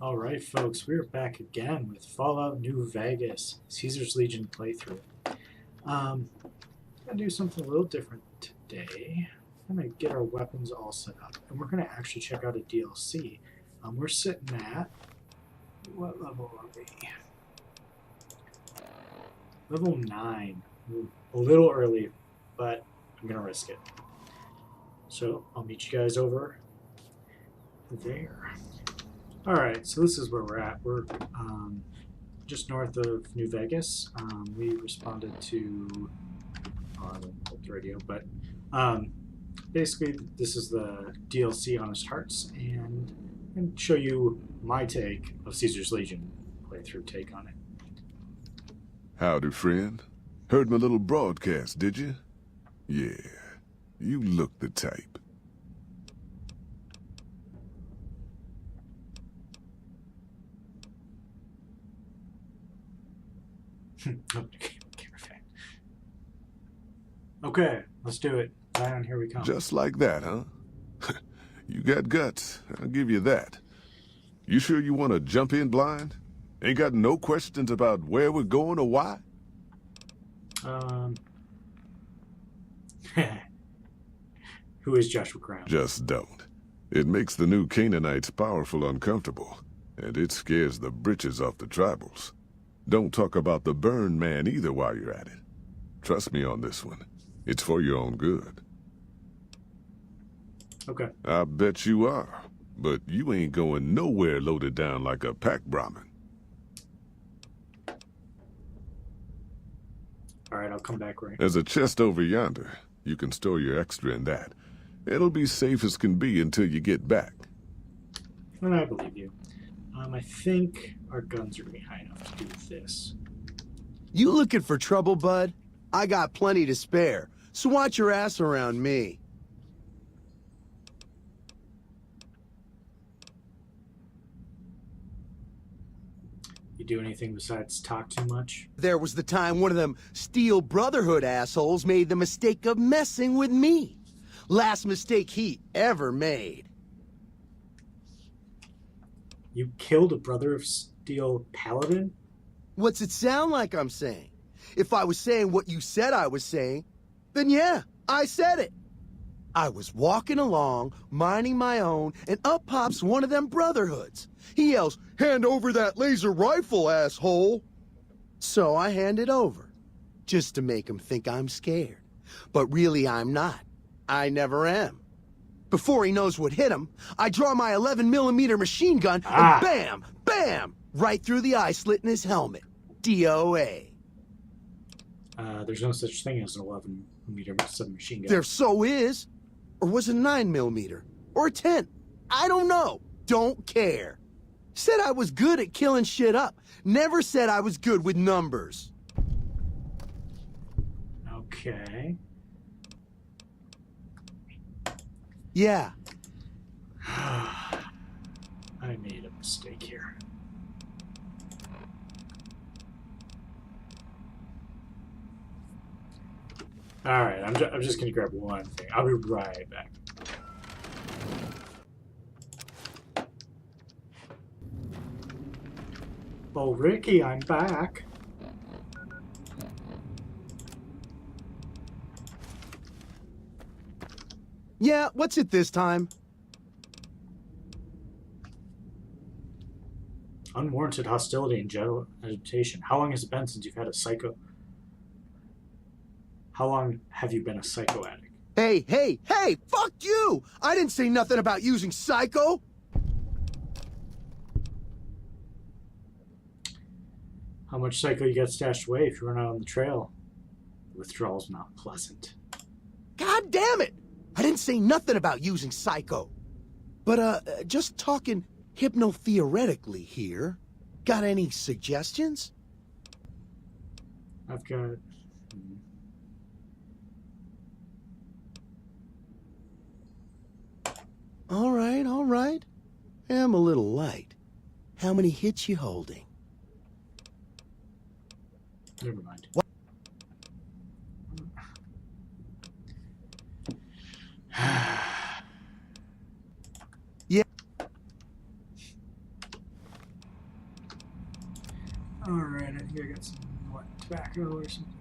Alright, folks, we're back again with Fallout New Vegas, Caesar's Legion playthrough. I'm going to do something a little different today. I'm going to get our weapons all set up, and we're going to actually check out a DLC. We're sitting at, what level are we? Level 9. A little early, but I'm going to risk it. So, I'll meet you guys over there. Alright, so this is where we're at. We're just north of New Vegas. We responded to the radio, but basically this is the DLC Honest Hearts, and I'm going to show you my take of Caesar's Legion playthrough take on it. Howdy, friend. Heard my little broadcast, did you? Yeah, you look the type. Okay, let's do it. Zion, here we come. Just like that, huh? You got guts, I'll give you that. You sure you want to jump in blind? Ain't got no questions about where we're going or why? Who is Joshua Crown? Just don't. It makes the new Canaanites powerful uncomfortable, and it scares the britches off the tribals. Don't talk about the burn man either while you're at it. Trust me on this one. It's for your own good. Okay. I bet you are. But you ain't going nowhere loaded down like a pack Brahmin. Alright, I'll come back right. There's a chest over yonder. You can store your extra in that. It'll be safe as can be until you get back. And I believe you. I think our guns are going to be high enough to do this. You looking for trouble, bud? I got plenty to spare, so watch your ass around me. You do anything besides talk too much? There was the time one of them Steel Brotherhood assholes made the mistake of messing with me. Last mistake he ever made. You killed a Brother of Steel Paladin? What's it sound like I'm saying? If I was saying what you said I was saying, then yeah, I said it. I was walking along, minding my own, and up pops one of them Brotherhoods. He yells, "Hand over that laser rifle, asshole!" So I hand it over, just to make him think I'm scared. But really I'm not. I never am. Before he knows what hit him, I draw my 11mm machine gun and bam, bam, right through the eye slit in his helmet. DOA. There's no such thing as an 11mm submachine gun. There so is. Or was it 9mm? Or a 10? I don't know. Don't care. Said I was good at killing shit up. Never said I was good with numbers. Okay. Yeah. I made a mistake here. Alright, I'm just gonna grab one thing. I'll be right back. Oh, Ricky, I'm back. Yeah, what's it this time? Unwarranted hostility and general agitation. How long has it been since you've had a psycho? How long have you been a psycho addict? Hey, hey, hey! Fuck you! I didn't say nothing about using psycho! How much psycho you got stashed away if you run out on the trail? The withdrawal's not pleasant. God damn it! I didn't say nothing about using psycho. But, just talking hypno-theoretically here. Got any suggestions? I've got... All right. I'm a little light. How many hits you holding? Never mind. What? tobacco or something.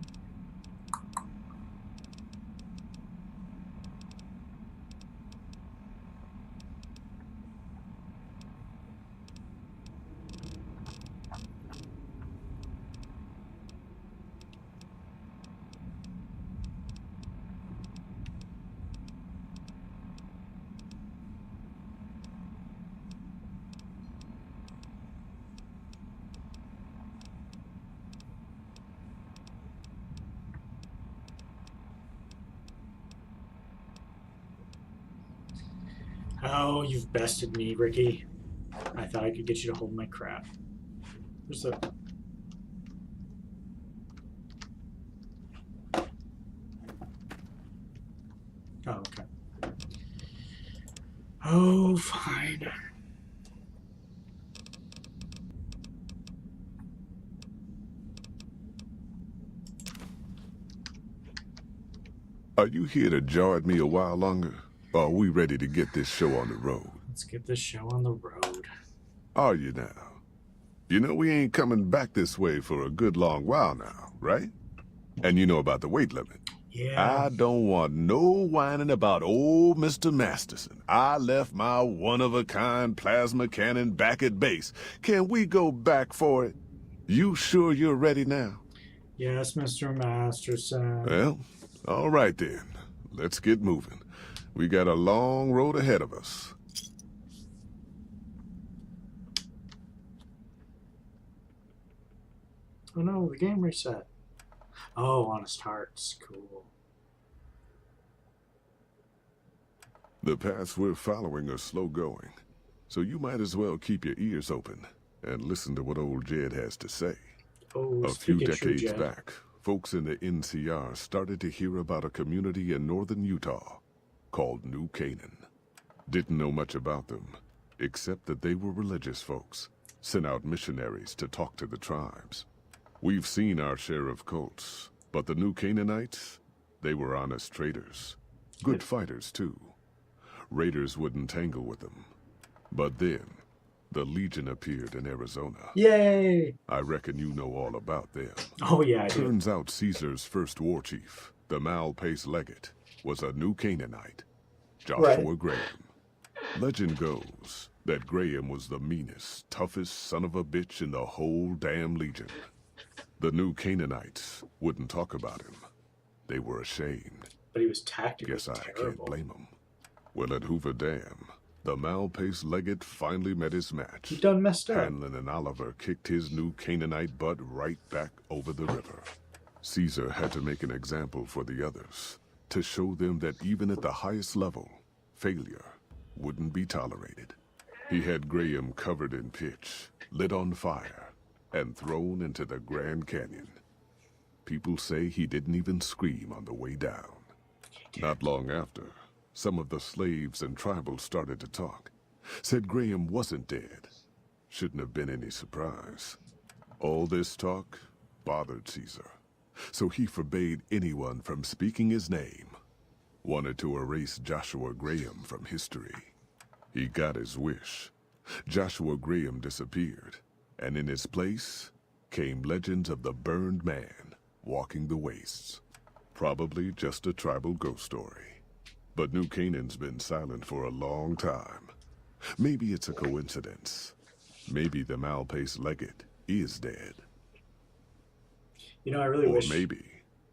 Oh, you've bested me, Ricky. I thought I could get you to hold my crap. Where's the... Oh, okay. Oh, fine. Are you here to jaw at me a while longer? Or are we ready to get this show on the road? Let's get this show on the road. Are you now? You know we ain't coming back this way for a good long while now, right? And you know about the weight limit. Yeah. I don't want no whining about old Mr. Masterson. I left my one-of-a-kind plasma cannon back at base. Can we go back for it? You sure you're ready now? Yes, Mr. Masterson. Well, all right then. Let's get moving. We got a long road ahead of us. Oh no, the game reset. Oh, Honest Hearts. Cool. The paths we're following are slow going, so you might as well keep your ears open and listen to what old Jed has to say. Oh, A few Pikachu decades Jet. back, folks in the NCR started to hear about a community in northern Utah called New Canaan. Didn't know much about them, except that they were religious folks, sent out missionaries to talk to the tribes. We've seen our share of cults, but the New Canaanites, they were honest traders. Good fighters, too. Raiders wouldn't tangle with them. But then, the Legion appeared in Arizona. Yay! I reckon you know all about them. Oh yeah, I do. Turns out Caesar's first war chief, the Malpais Legate, was a New Canaanite, Joshua Graham. Legend goes that Graham was the meanest, toughest son of a bitch in the whole damn Legion. The New Canaanites wouldn't talk about him. They were ashamed. But he was tactically Guess I can't terrible. blame them. Well, at Hoover Dam, the Malpais Legate finally met his match. He done messed up. Hanlon and Oliver kicked his New Canaanite butt right back over the river. Caesar had to make an example for the others, to show them that even at the highest level, failure wouldn't be tolerated. He had Graham covered in pitch, lit on fire, and thrown into the Grand Canyon. People say he didn't even scream on the way down. Not long after, some of the slaves and tribals started to talk. Said Graham wasn't dead. Shouldn't have been any surprise. All this talk bothered Caesar, so he forbade anyone from speaking his name. Wanted to erase Joshua Graham from history. He got his wish. Joshua Graham disappeared, and in his place came legends of the burned man walking the wastes. Probably just a tribal ghost story. But New Canaan's been silent for a long time. Maybe it's a coincidence. Maybe the Malpais Legate is dead. You know, I really Or wish... maybe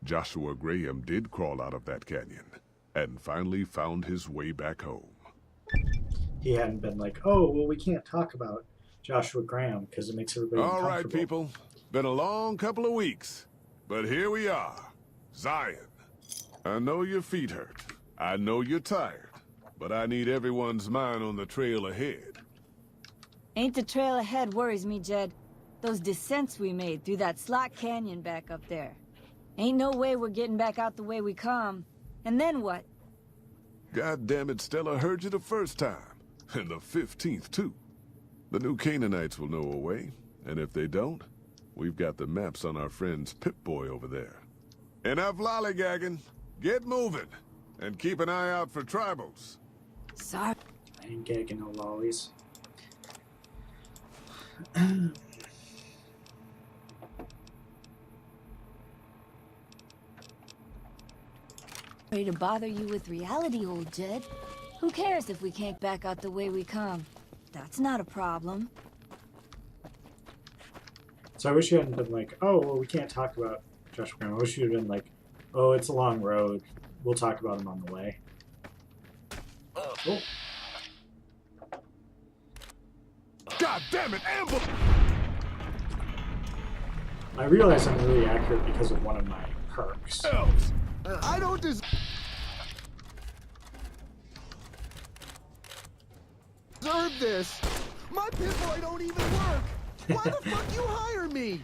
Joshua Graham did crawl out of that canyon and finally found his way back home. he hadn't been like, oh, well, we can't talk about Joshua Graham because it makes everybody All right, uncomfortable. people. Been a long couple of weeks, but here we are. Zion. I know your feet hurt. I know you're tired, but I need everyone's mind on the trail ahead. Ain't the trail ahead worries me, Jed. Those descents we made through that slot canyon back up there. Ain't no way we're getting back out the way we come. And then what? God damn it, Stella heard you the first time. And the 15th, too. The New Canaanites will know a way, and if they don't, we've got the maps on our friend's Pip-Boy over there. Enough lollygagging. Get moving, and keep an eye out for tribals. Sorry. I ain't gagging no lollies. Sorry to bother you with reality, old Jed. Who cares if we can't back out the way we come? That's not a problem. So I wish you hadn't been like, oh, well, we can't talk about Joshua Graham. I wish you had been like, oh, it's a long road. We'll talk about him on the way. Oh. God damn it, Amber! I realize I'm really accurate because of one of my perks. Elves! I don't deserve this. My Pip-Boy don't even work. Why the fuck you hire me?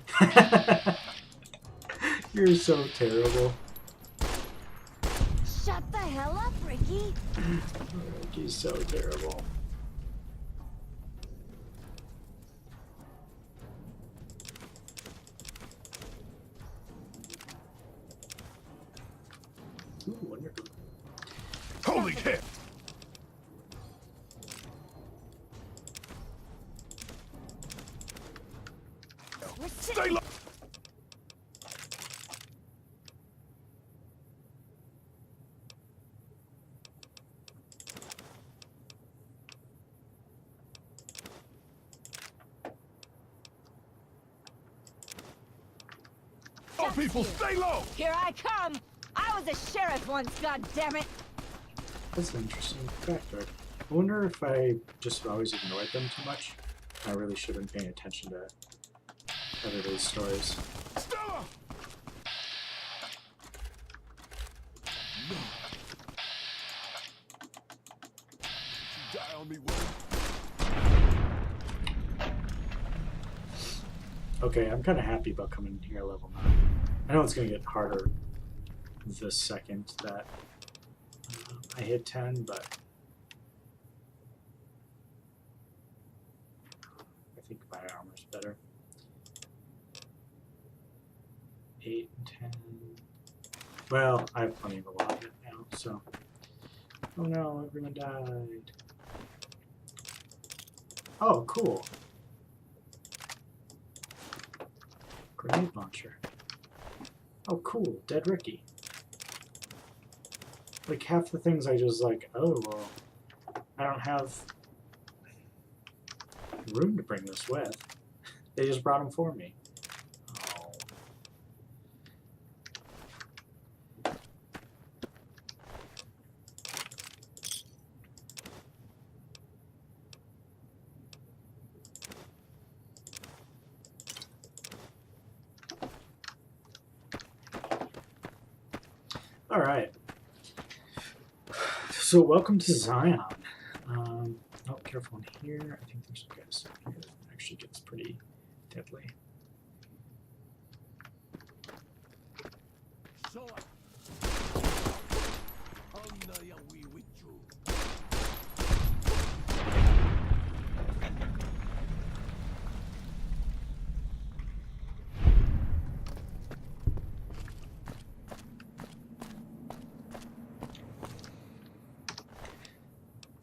You're so terrible. Shut the hell up, Ricky. He's so terrible. Ooh, wonderful. Holy shit! We're Stay low! Oh, people, stay low! Here I come! I was a sheriff once, goddammit! That's an interesting factor. I wonder if I just always ignored them too much. I really should have been paying attention to everybody's stories. Stella! No. You die on me, Okay, I'm kind of happy about coming in here at level 9. I know it's going to get harder the second that I hit 10, but I think my armor's better. 8 and 10. Well, I have plenty of a lot of it now, so. Oh no, everyone died. Oh, cool. Grenade launcher. Oh, cool. Dead Ricky. Like, half the things I just like, oh, well, I don't have room to bring this with. They just brought them for me. Oh. All right. So welcome to Zion. Oh, careful in here. I think there's some guys here that actually gets pretty deadly.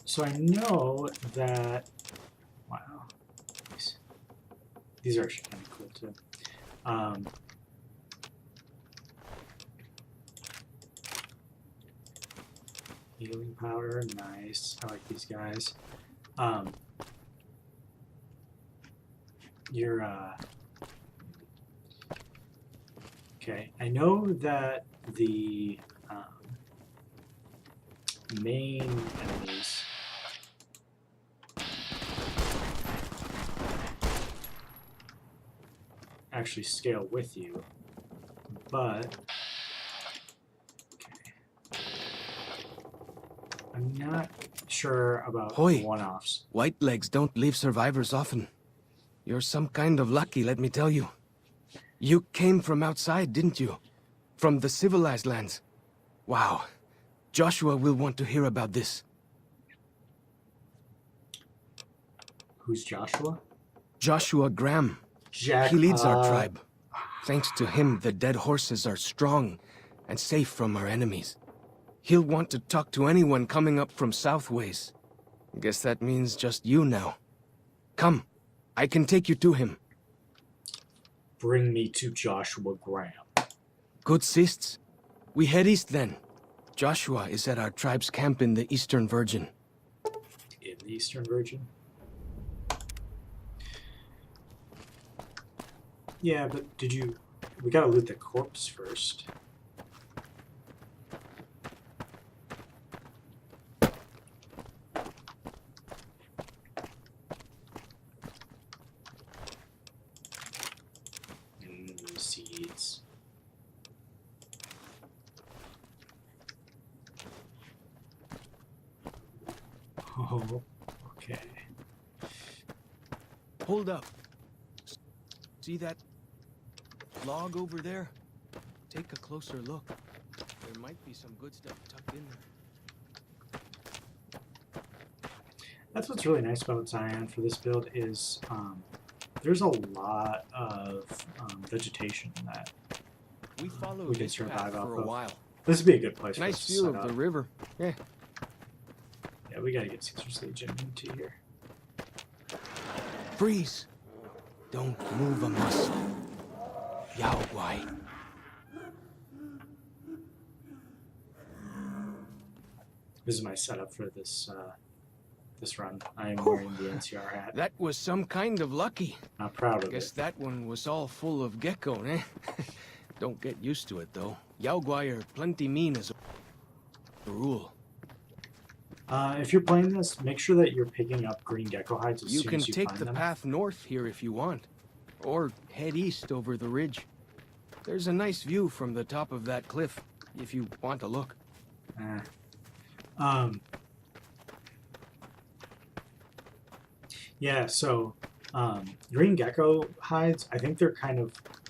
So I know that, wow, these are actually kind of cool too. Healing powder, nice. I like these guys. Okay, I know that the main enemies actually scale with you, but okay. I'm not sure about Hoy. one-offs. White legs don't leave survivors often. You're some kind of lucky, let me tell you. You came from outside, didn't you? From the civilized lands. Wow. Joshua will want to hear about this. Who's Joshua? Joshua Graham. Jack. He leads our tribe. Thanks to him, the dead horses are strong and safe from our enemies. He'll want to talk to anyone coming up from Southways. Guess that means just you now. Come, I can take you to him. Bring me to Joshua Graham. Good sists. We head east then. Joshua is at our tribe's camp in the Eastern Virgin. In the Eastern Virgin. Yeah, but we gotta loot the corpse first. Seeds. Oh, okay. Hold up. See that log over there? Take a closer look. There might be some good stuff tucked in there. That's what's really nice about Zion for this build is there's a lot of vegetation that We followed we can this survive path off for a of. while. This would be a good place for us Nice to view set of up. the river. Yeah. Yeah, we gotta get Caesar's Legion into here. Freeze. Don't move a muscle. Yao Guai. This is my setup for this this run. I am wearing the NCR hat. That was some kind of lucky. Not proud of Guess it. that one was all full of gecko, eh? Don't get used to it, though. Yao Guai are plenty mean as a rule. If you're playing this, make sure that you're picking up green gecko hides as You soon can as you take find the them. path north here if you want. Or head east over the ridge. There's a nice view from the top of that cliff, if you want to look. Yeah, so green gecko hides, I think they're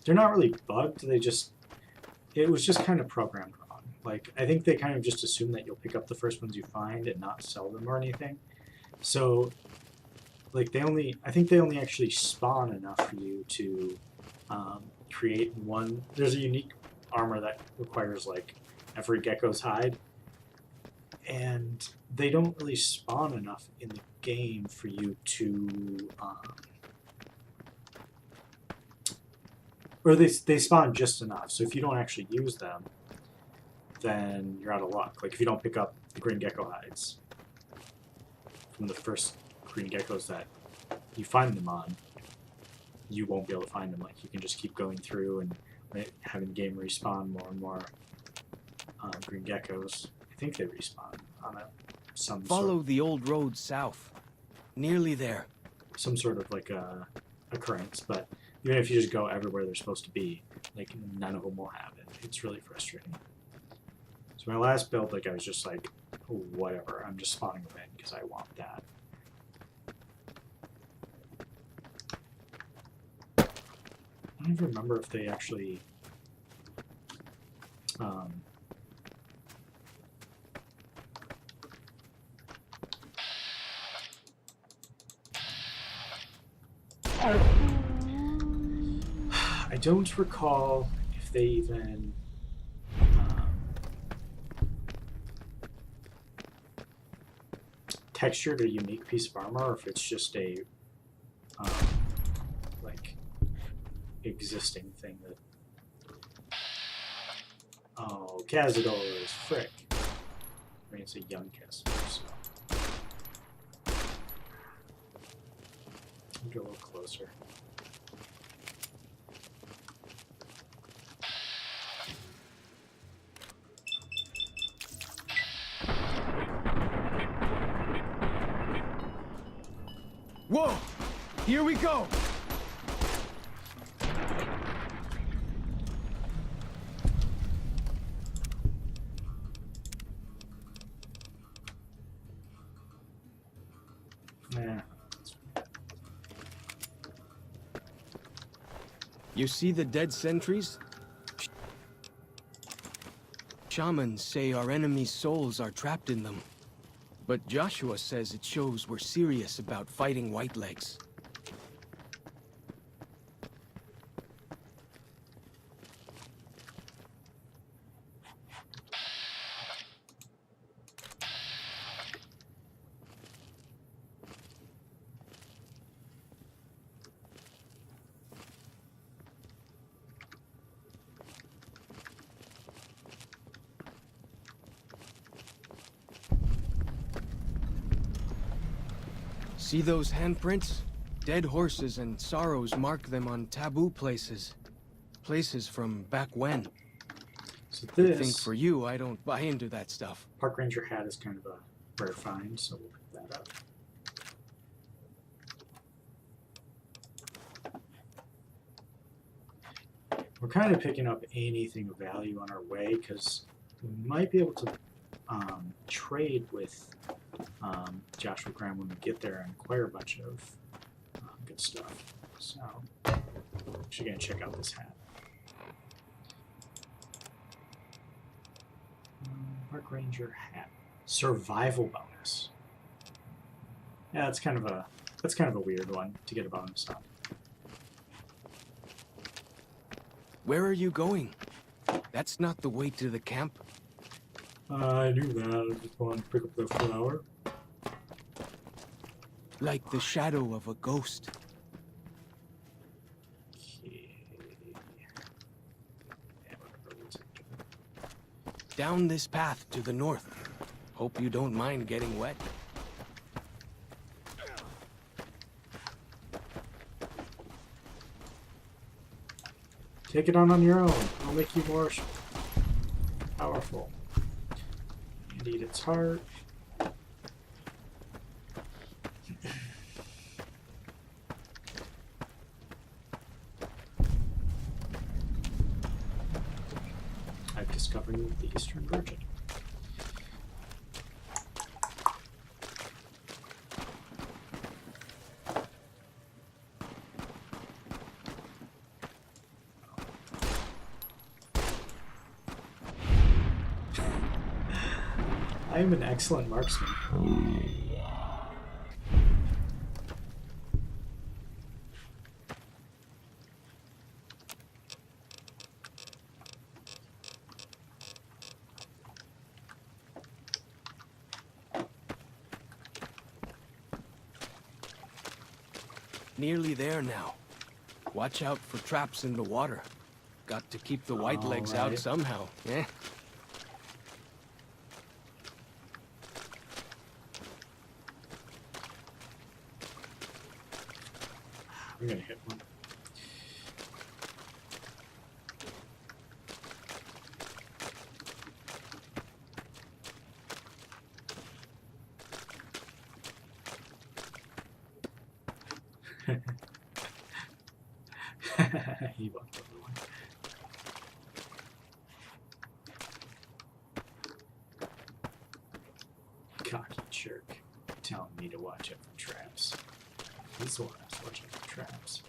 not really bugged, it was just kind of programmed wrong. Like, I think they kind of just assume that you'll pick up the first ones you find and not sell them or anything. So, like, I think they only actually spawn enough for you to create one. There's a unique armor that requires, like, every gecko's hide. And they don't really spawn enough in the game for you to, or they spawn just enough. So if you don't actually use them, then you're out of luck. Like if you don't pick up the green gecko hides from the first green geckos that you find them on, you won't be able to find them. Like you can just keep going through and having the game respawn more and more green geckos. I think they respawn on Follow the old road south. Nearly there. some sort of like a occurrence, but even if you just go everywhere they're supposed to be, like none of them will happen. It's really frustrating. So my last build, like I was just like, oh, whatever, I'm just spawning them in because I want that. I don't even remember if they actually I don't recall if they even textured a unique piece of armor, or if it's just a like existing thing that. Oh, Cazador is frick. I mean, it's a young Cazador, so. Get a little closer. Whoa! Here we go! Yeah. You see the dead sentries? Shamans say our enemies' souls are trapped in them. But Joshua says it shows we're serious about fighting Whitelegs. See those handprints? Dead horses and sorrows mark them on taboo places. Places from back when. So I think this for you, I don't buy into that stuff. park ranger hat is kind of a rare find, so we'll pick that up. We're kind of picking up anything of value on our way because we might be able to trade with Joshua Graham when we get there and acquire a bunch of good stuff. So, actually gonna check out this hat. Park Ranger hat, survival bonus. Yeah, that's kind of a weird one to get a bonus on. Where are you going? That's not the way to the camp. I knew that. I just wanted to pick up the flower. Like the shadow of a ghost. Okay. Yeah, whatever, we'll take it. Down this path to the north. Hope you don't mind getting wet. Take it on your own. I'll make you more powerful. And eat its heart. I've discovered the Eastern Virgin. I am an excellent marksman. Nearly there now. Watch out for traps in the water. Got to keep the white legs out Alright. somehow, eh? I'm gonna hit one. He walked over one. Cocky jerk, telling me to watch out for traps. He's the one that's watching for traps.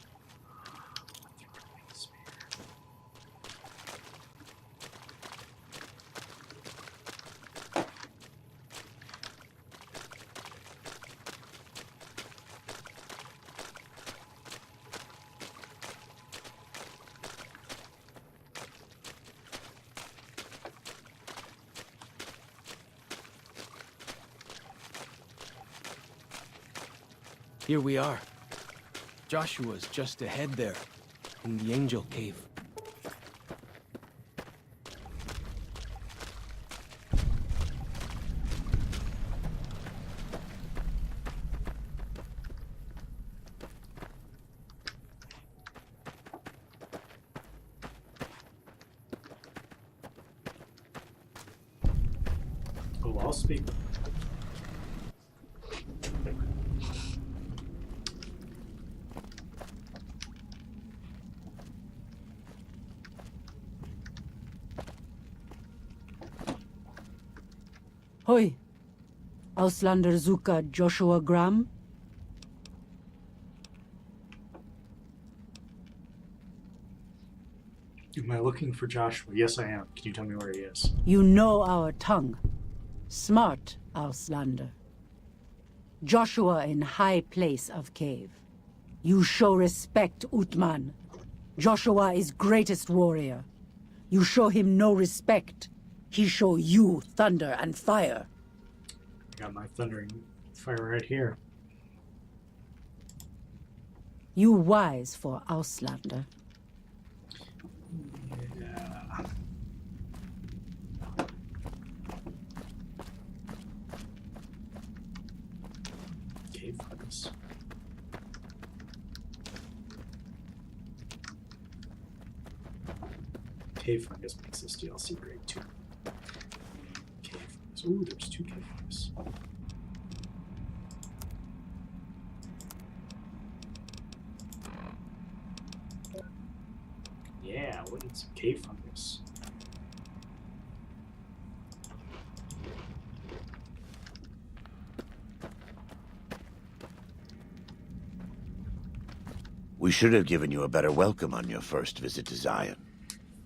Here we are. Joshua's just ahead there, in the Angel Cave. Oh, I'll speak. Hoi. Auslander Zuka Joshua Graham? Am I looking for Joshua? Yes, I am. Can you tell me where he is? You know our tongue. Smart, Auslander. Joshua in high place of cave. You show respect, Utman. Joshua is greatest warrior. You show him no respect. He show you thunder and fire. I got my thundering fire right here. You wise for Auslander. Yeah. Cave fungus. Cave fungus makes this DLC great too. Cave fungus. Ooh, there's 2 cave fungus. Yeah, we'll need some cave fungus. We should have given you a better welcome on your first visit to Zion.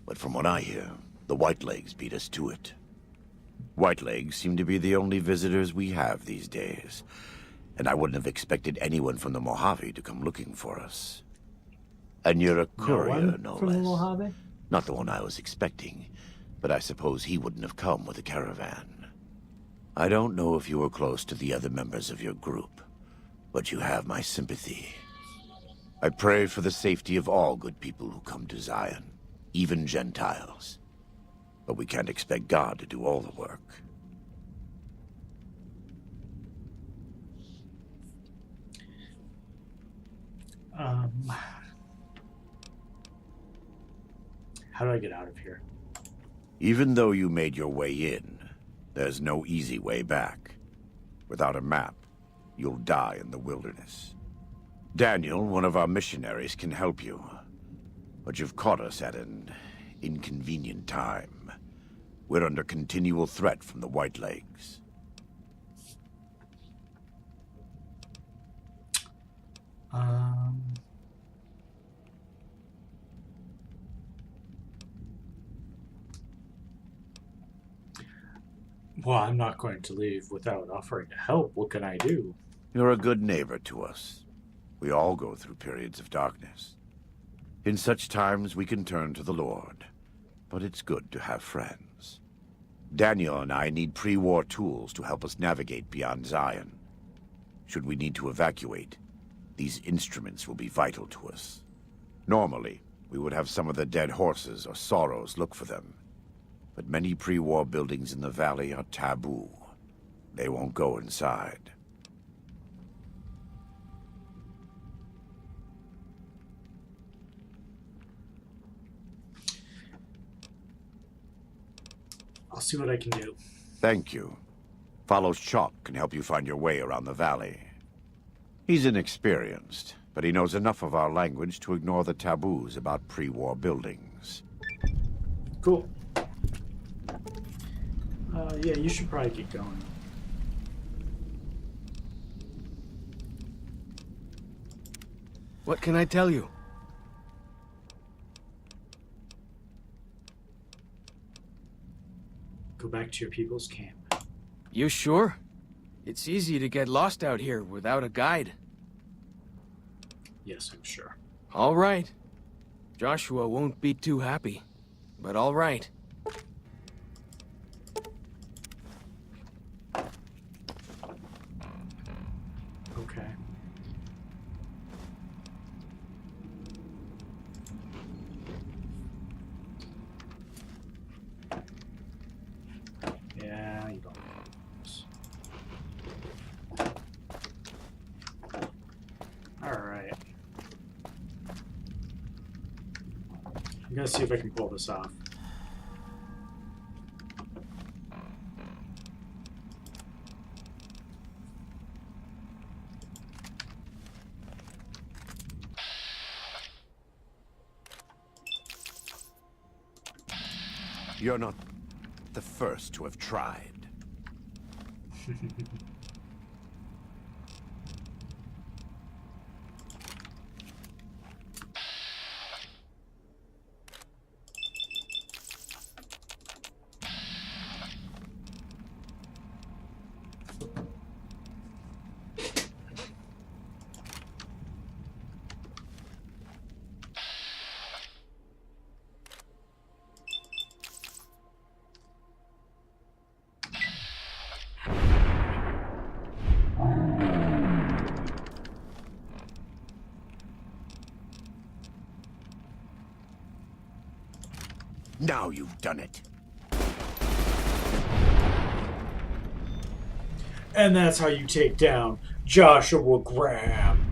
But from what I hear, the Whitelegs beat us to it. Whitelegs seem to be the only visitors we have these days, and I wouldn't have expected anyone from the Mojave to come looking for us. And you're a courier, no from the less. Mojave? Not the one I was expecting, but I suppose he wouldn't have come with a caravan. I don't know if you were close to the other members of your group, but you have my sympathy. I pray for the safety of all good people who come to Zion, even Gentiles. But we can't expect God to do all the work. How do I get out of here? Even though you made your way in, there's no easy way back. Without a map, you'll die in the wilderness. Daniel, one of our missionaries, can help you. But you've caught us at an inconvenient time. We're under continual threat from the Whitelegs. Well, I'm not going to leave without offering to help. What can I do? You're a good neighbor to us. We all go through periods of darkness. In such times, we can turn to the Lord. But it's good to have friends. Daniel and I need pre-war tools to help us navigate beyond Zion. Should we need to evacuate, these instruments will be vital to us. Normally, we would have some of the dead horses or sorrows look for them. But many pre-war buildings in the valley are taboo. They won't go inside. I'll see what I can do. Thank you. Follows Chalk can help you find your way around the valley. He's inexperienced, but he knows enough of our language to ignore the taboos about pre-war buildings. Cool. Yeah, you should probably get going. What can I tell you? Go back to your people's camp. You sure? It's easy to get lost out here without a guide. Yes, I'm sure. All right. Joshua won't be too happy, but all right. Okay. Yeah, you don't know this. Alright. I'm gonna see if I can pull this off. You're not the first to have tried. Now you've done it. And that's how you take down Joshua Graham.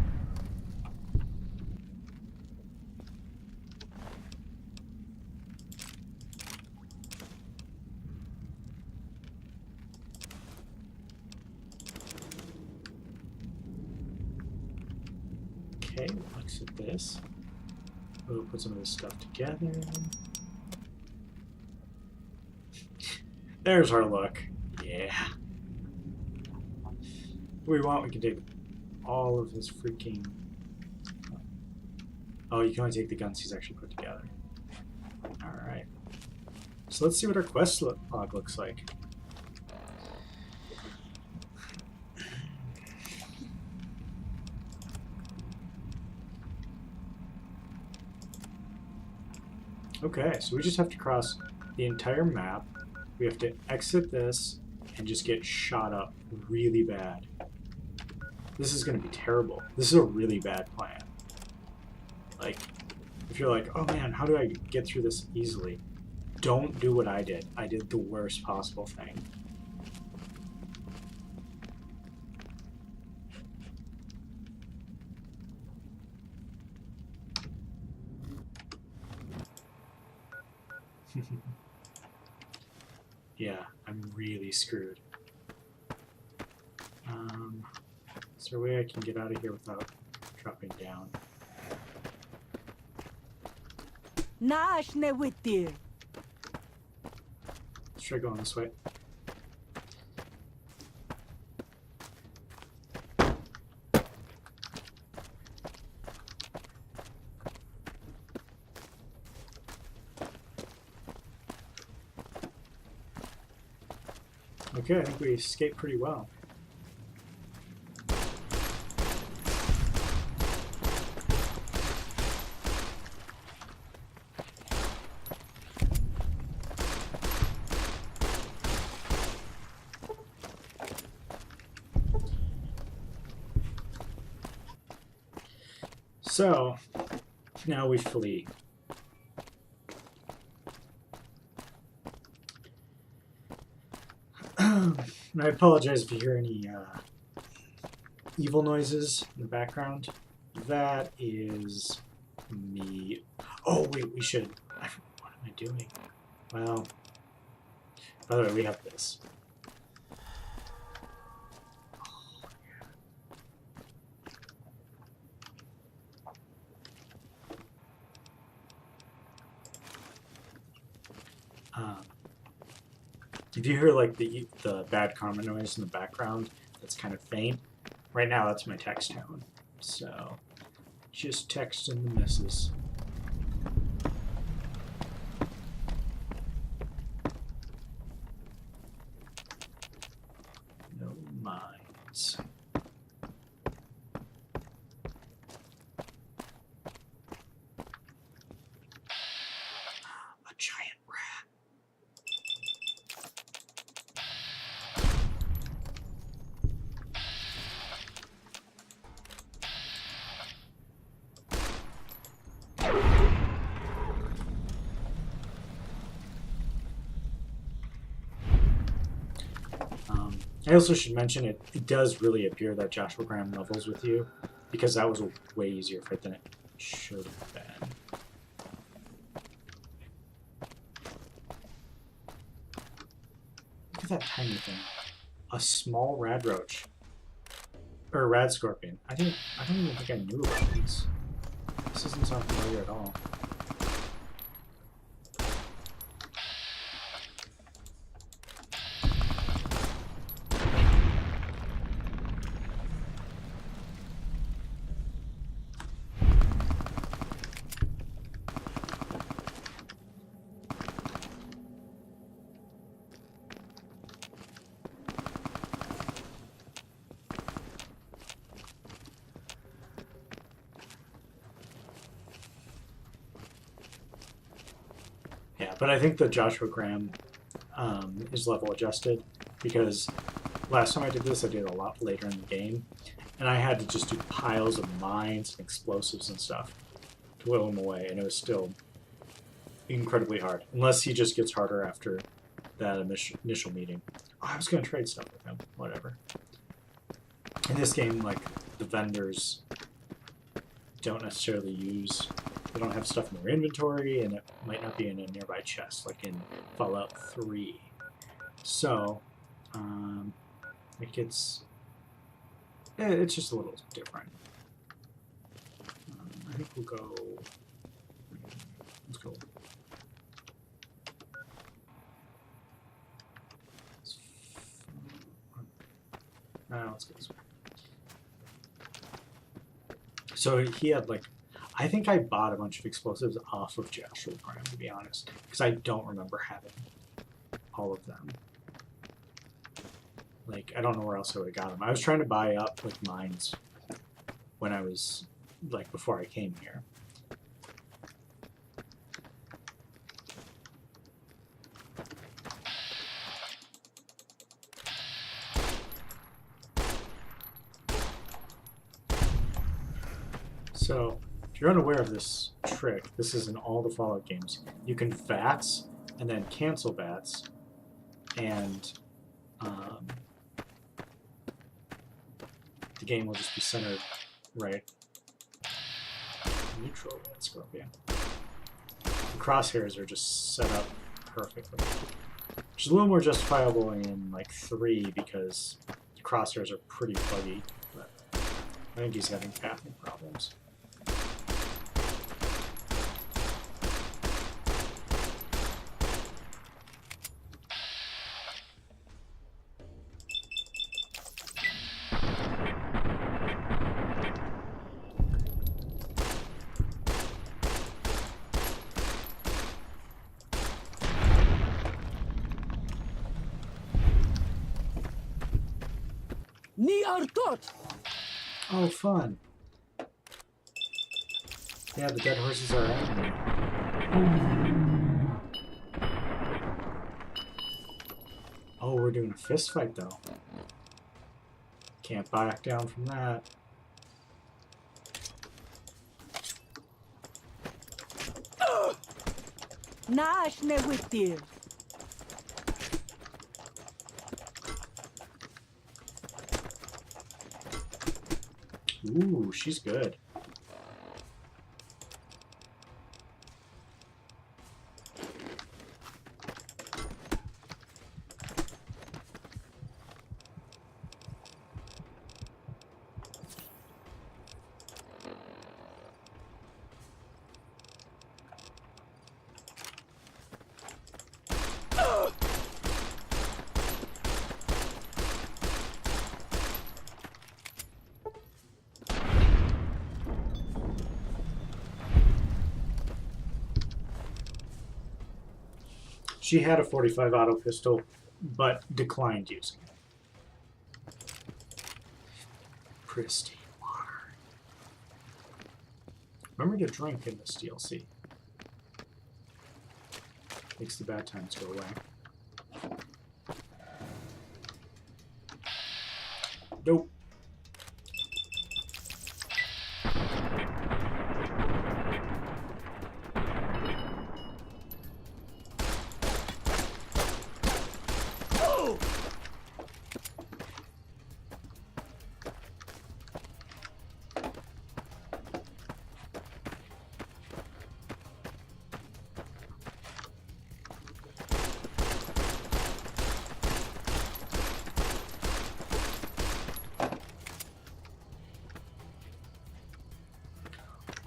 Okay, we'll exit this. We'll put some of this stuff together. There's our look. Yeah. If we want, we can take all of his freaking... Oh, you can only take the guns he's actually put together. Alright. So let's see what our quest log looks like. Okay, so we just have to cross the entire map. We have to exit this and just get shot up really bad. This is going to be terrible. This is a really bad plan. Like, if you're like, oh man, how do I get through this easily? Don't do what I did. I did the worst possible thing. Yeah, I'm really screwed. Is there a way I can get out of here without dropping down? Nash ne witir. Let's try going this way. Okay, I think we escaped pretty well. So, now we flee. And I apologize if you hear any evil noises in the background. That is me. Oh, wait, we should... What am I doing? Well, by the way, we have this. If you hear like the bad karma noise in the background, that's kind of faint. Right now, that's my text tone. So, just texting the missus. No minds. A giant rat. I also should mention it does really appear that Joshua Graham levels with you, because that was a way easier fight than it should have been. Look at that tiny thing. A small rad roach. Or a rad scorpion. I don't even think I knew about these. This doesn't sound familiar at all. Yeah, but I think the Joshua Graham is level adjusted, because last time I did this, I did it a lot later in the game, and I had to just do piles of mines and explosives and stuff to whittle him away, and it was still incredibly hard, unless he just gets harder after that initial meeting. Oh, I was going to trade stuff with him. Whatever. in this game, like, the vendors don't necessarily use, they don't have stuff in their inventory, and it might not be in a nearby chest, like in Fallout 3. So, it's just a little different. I think we'll go, let's go. Let's go this way. So he had, like, I think I bought a bunch of explosives off of Joshua Graham, to be honest, because I don't remember having all of them. Like, I don't know where else I would have got them. I was trying to buy up, like, mines when I was, like, before I came here. So, if you're unaware of this trick, this is in all the Fallout games. You can VATS and then cancel VATS, and the game will just be centered right neutral. Let's go up here. The crosshairs are just set up perfectly, which is a little more justifiable in like 3 because the crosshairs are pretty buggy. But I think he's having pathing problems. Ni Artot! Oh, fun. Yeah, the dead horses are enemy. Oh, we're doing a fist fight though. Can't back down from that. Nash ne wittir. Ooh, she's good. She had a 45 auto pistol, but declined using it. Pristine water. Remember to drink in this DLC. Makes the bad times go away. Nope.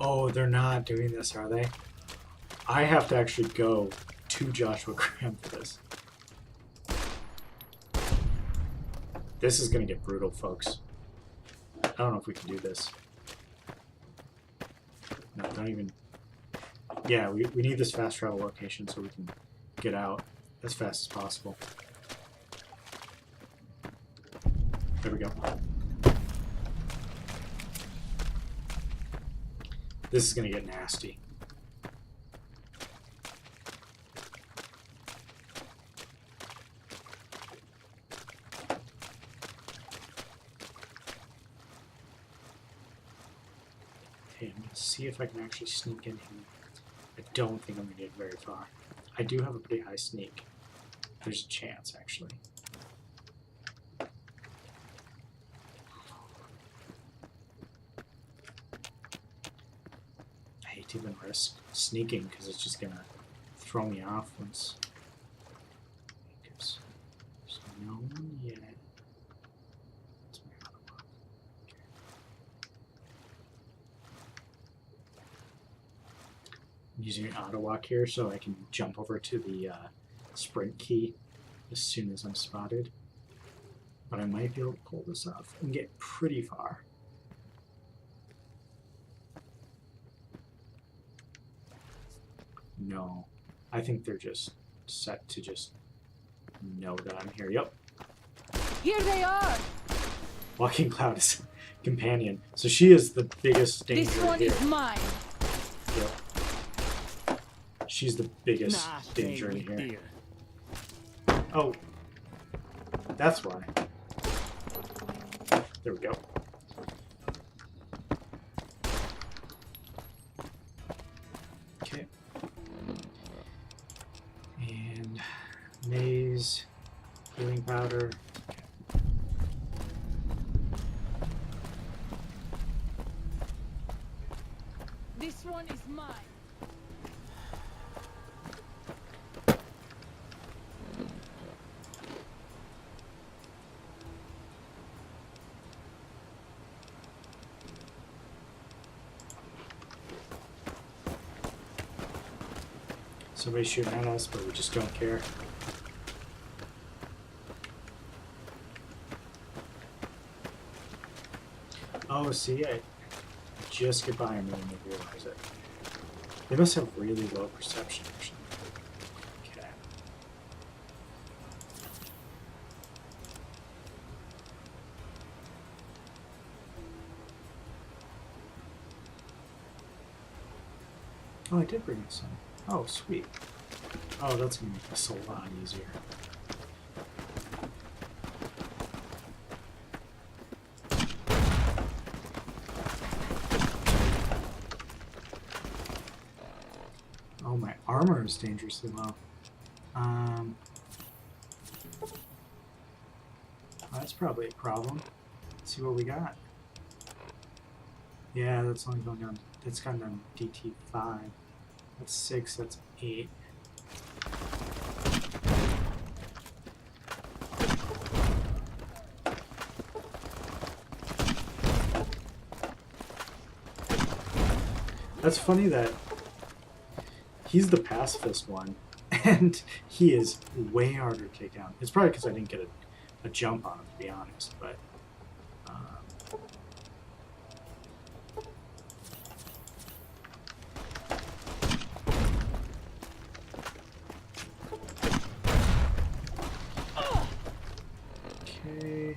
Oh, they're not doing this, are they? I have to actually go to Joshua Graham for this. This is gonna get brutal, folks. I don't know if we can do this. No, don't even... Yeah, we need this fast travel location so we can get out as fast as possible. There we go. This is gonna get nasty. Okay, I'm gonna see if I can actually sneak in here. I don't think I'm gonna get very far. I do have a pretty high sneak. There's a chance, actually. to even risk sneaking because it's just gonna throw me off once. Because there's no one yet. It's my Ottawa. Okay. I'm using an auto walk here so I can jump over to the sprint key as soon as I'm spotted. But I might be able to pull this off and get pretty far. No, I think they're just set to just know that I'm here. Yep. Here they are! Walking Cloud is companion. So she is the biggest danger This one here. is mine! Yep. She's the biggest danger in here. Oh. That's why. There we go. Okay. And maze, healing powder. Okay. This one is mine! Somebody's shooting at us, but we just don't care. Oh, see, I just get by them and then they realize it. They must have really low perception, actually. Okay. Oh, I did bring this in. Oh, sweet. Oh, that's going to make this a lot easier. Oh, my armor is dangerously low. That's probably a problem. Let's see what we got. Yeah, that's only going down. That's gone down DT5. That's 6, that's 8. That's funny that he's the pacifist one, and he is way harder to take down. It's probably because I didn't get a jump on him, to be honest, but... Okay.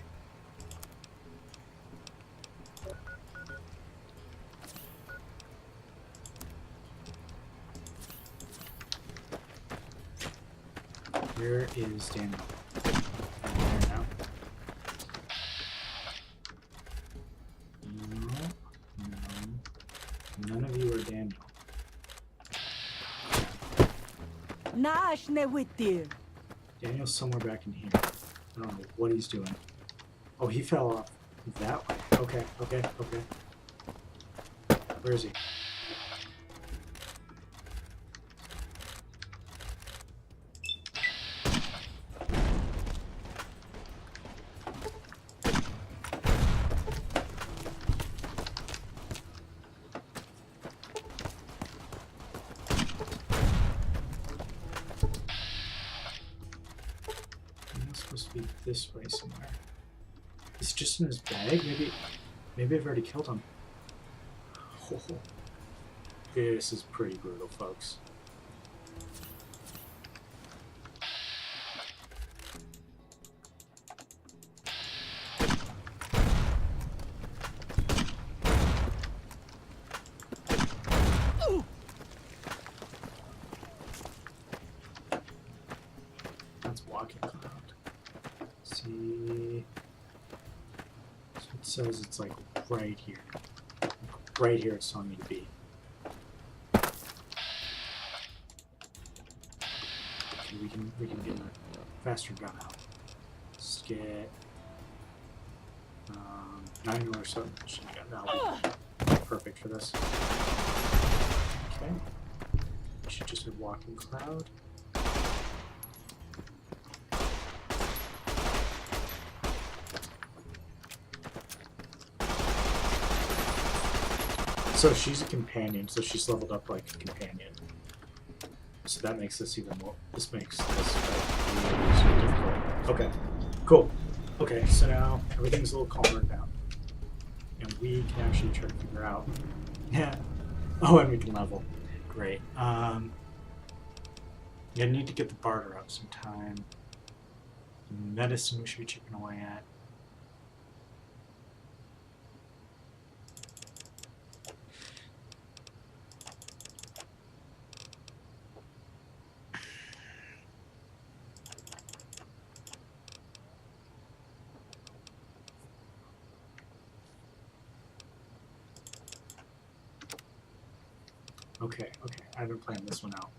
Where is Daniel? There now. No, no. None of you are Daniel. Naashne with you. Daniel's somewhere back in here. I don't know what he's doing. Oh, he fell off that way. Okay, okay, okay. Where is he? Supposed to be this way somewhere. Is it just in his bag? Maybe I've already killed him. Oh, this is pretty brutal, folks. That's Walking Cloud. See, so it says it's like right here. Right here it's telling me to be. Okay, we can get a faster gun out. Let's get 9 or something. That'll be perfect for this. Okay. Should just be walking cloud. So she's a companion, so she's leveled up like a companion. So that makes this even more. This makes this fight really difficult. Okay, cool. Okay, so now everything's a little calmer now, and we can actually try to figure out. Yeah. Oh, and we can level. Great. I need to get the barter up sometime. Medicine we should be chipping away at. Okay, I haven't planned this one out.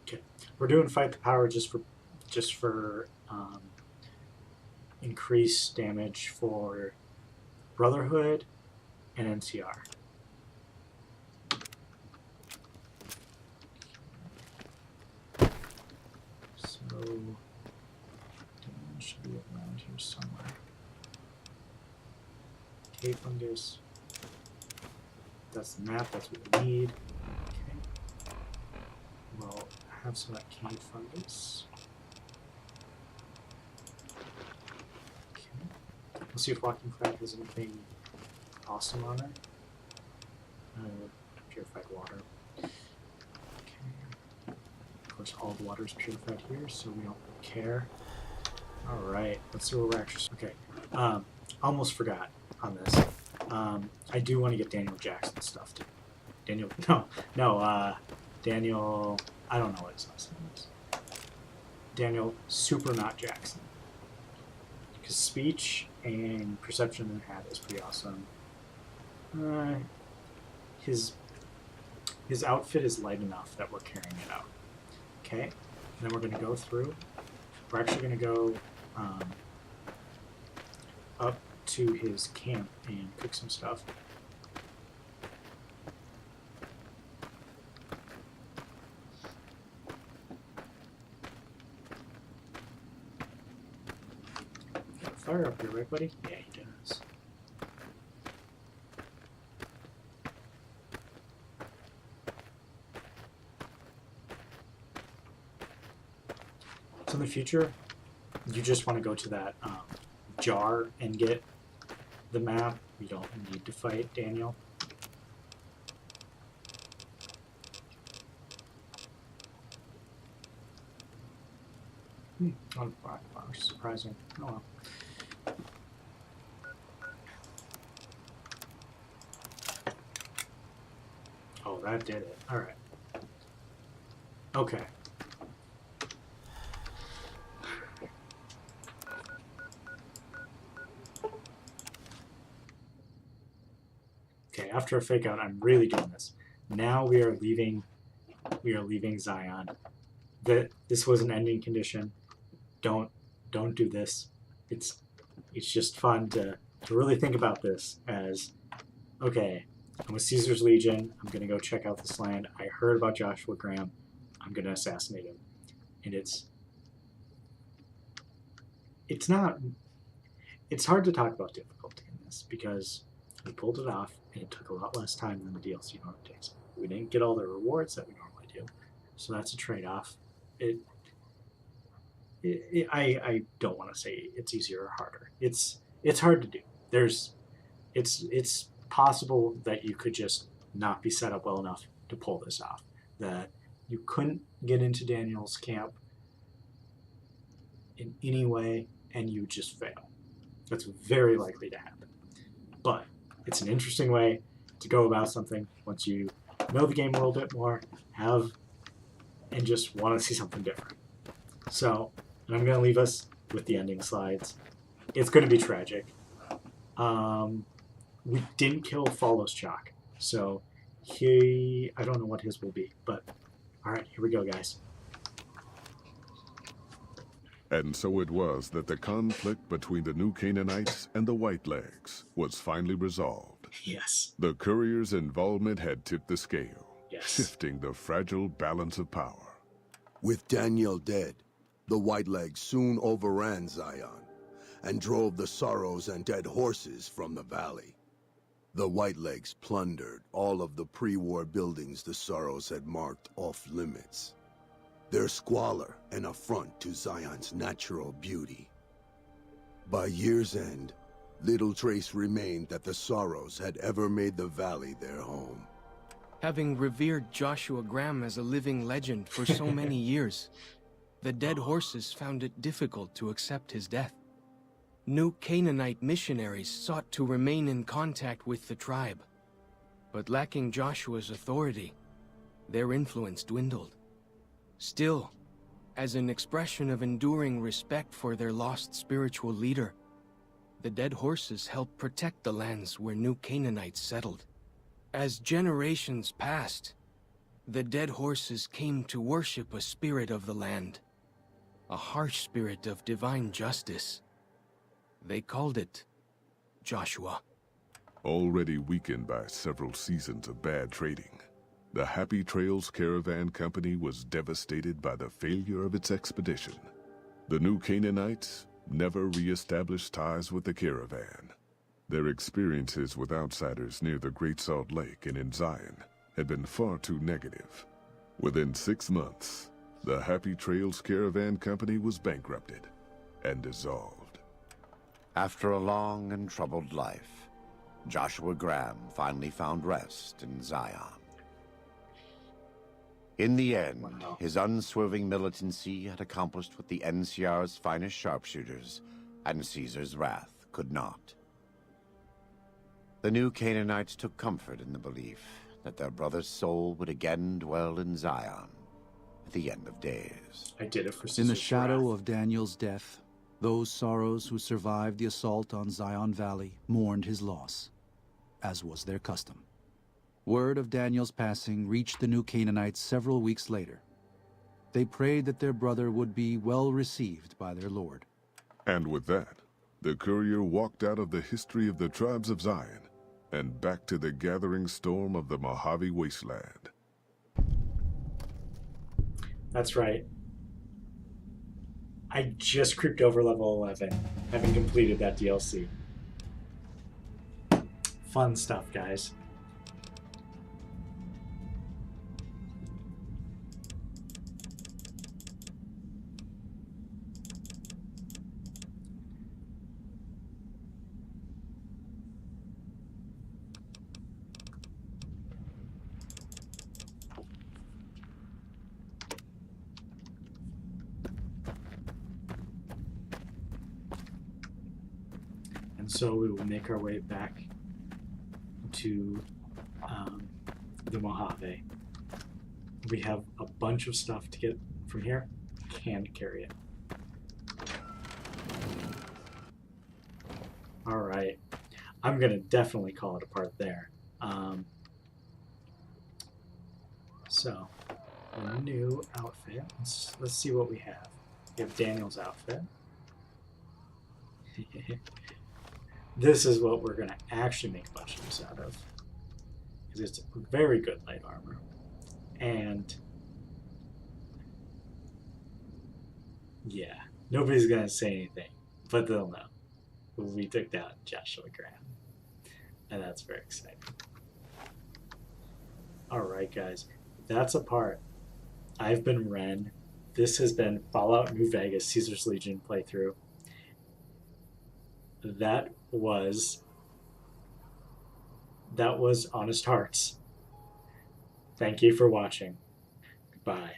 Okay, we're doing fight the power just for increased damage for Brotherhood and NCR. So should be around here somewhere. Cave fungus. That's the map, that's what we need. Okay. We'll have some of that cave fungus. Okay. Let's see if Walking Cloud has anything awesome on it. Purified water. Okay. Of course, all the water is purified here, so we don't care. Alright, let's see what we're actually. Okay. Almost forgot on this. I do want to get Daniel Jackson stuff too. Daniel, Daniel, I don't know what his last name is. Daniel Super Not Jackson. Because speech and perception in hat is pretty awesome. His outfit is light enough that we're carrying it out. Okay, and then we're going to go through. We're actually going to go up to his camp and cook some stuff. Got a fire up here, right, buddy? Yeah, he does. So in the future, you just want to go to that jar and get the map. We don't need to fight Daniel. On 5 hours, surprising. Oh well. Oh, that did it. Alright. Okay. Okay, after a fake out, I'm really doing this. Now we are leaving Zion. This was an ending condition. Don't do this. It's just fun to really think about this as, okay, I'm with Caesar's Legion. I'm gonna go check out this land. I heard about Joshua Graham. I'm gonna assassinate him. And it's hard to talk about difficulty in this because we pulled it off and it took a lot less time than the DLC normally takes. We didn't get all the rewards that we normally do, so that's a trade-off. I don't want to say it's easier or harder. It's hard to do. It's possible that you could just not be set up well enough to pull this off. That you couldn't get into Daniel's camp in any way and you just fail. That's very likely to happen. But it's an interesting way to go about something once you know the game a little bit more, and just want to see something different. So, and I'm going to leave us with the ending slides. It's going to be tragic. We didn't kill Follows Chalk, so I don't know what his will be, but alright, here we go, guys. And so it was that the conflict between the New Canaanites and the Whitelegs was finally resolved. Yes. The courier's involvement had tipped the scale, Yes. shifting the fragile balance of power. With Daniel dead, the Whitelegs soon overran Zion and drove the Sorrows and Dead Horses from the valley. The Whitelegs plundered all of the pre-war buildings the Sorrows had marked off limits. Their squalor an affront to Zion's natural beauty. By year's end, little trace remained that the Sorrows had ever made the valley their home. Having revered Joshua Graham as a living legend for so many years, the Dead Horses found it difficult to accept his death. New Canaanite missionaries sought to remain in contact with the tribe, but lacking Joshua's authority, their influence dwindled. Still, as an expression of enduring respect for their lost spiritual leader, the Dead Horses helped protect the lands where New Canaanites settled. As generations passed, the Dead Horses came to worship a spirit of the land, a harsh spirit of divine justice. They called it Joshua. Already weakened by several seasons of bad trading, the Happy Trails Caravan Company was devastated by the failure of its expedition. The New Canaanites never re-established ties with the caravan. Their experiences with outsiders near the Great Salt Lake and in Zion had been far too negative. Within 6 months, the Happy Trails Caravan Company was bankrupted and dissolved. After a long and troubled life, Joshua Graham finally found rest in Zion. In the end, Wow. his unswerving militancy had accomplished what the NCR's finest sharpshooters and Caesar's wrath could not. The New Canaanites took comfort in the belief that their brother's soul would again dwell in Zion at the end of days. I did it for In the Caesar's shadow wrath. of Daniel's death, those Sorrows who survived the assault on Zion Valley mourned his loss, as was their custom. Word of Daniel's passing reached the New Canaanites several weeks later. They prayed that their brother would be well received by their lord. And with that, the courier walked out of the history of the tribes of Zion and back to the gathering storm of the Mojave Wasteland. That's right. I just creeped over level 11, having completed that DLC. Fun stuff, guys. And so we will make our way back to the Mojave. We have a bunch of stuff to get from here. Can't carry it. All right. I'm going to definitely call it a part there. So, a new outfit. Let's see what we have. We have Daniel's outfit. This is what we're going to actually make a bunch of use out of. Because it's very good light armor. And yeah, nobody's going to say anything, but they'll know. We took down Joshua Graham. And that's very exciting. Alright guys, that's a part. I've been Ren. This has been Fallout New Vegas Caesar's Legion playthrough. That was Honest Hearts. Thank you for watching. Goodbye.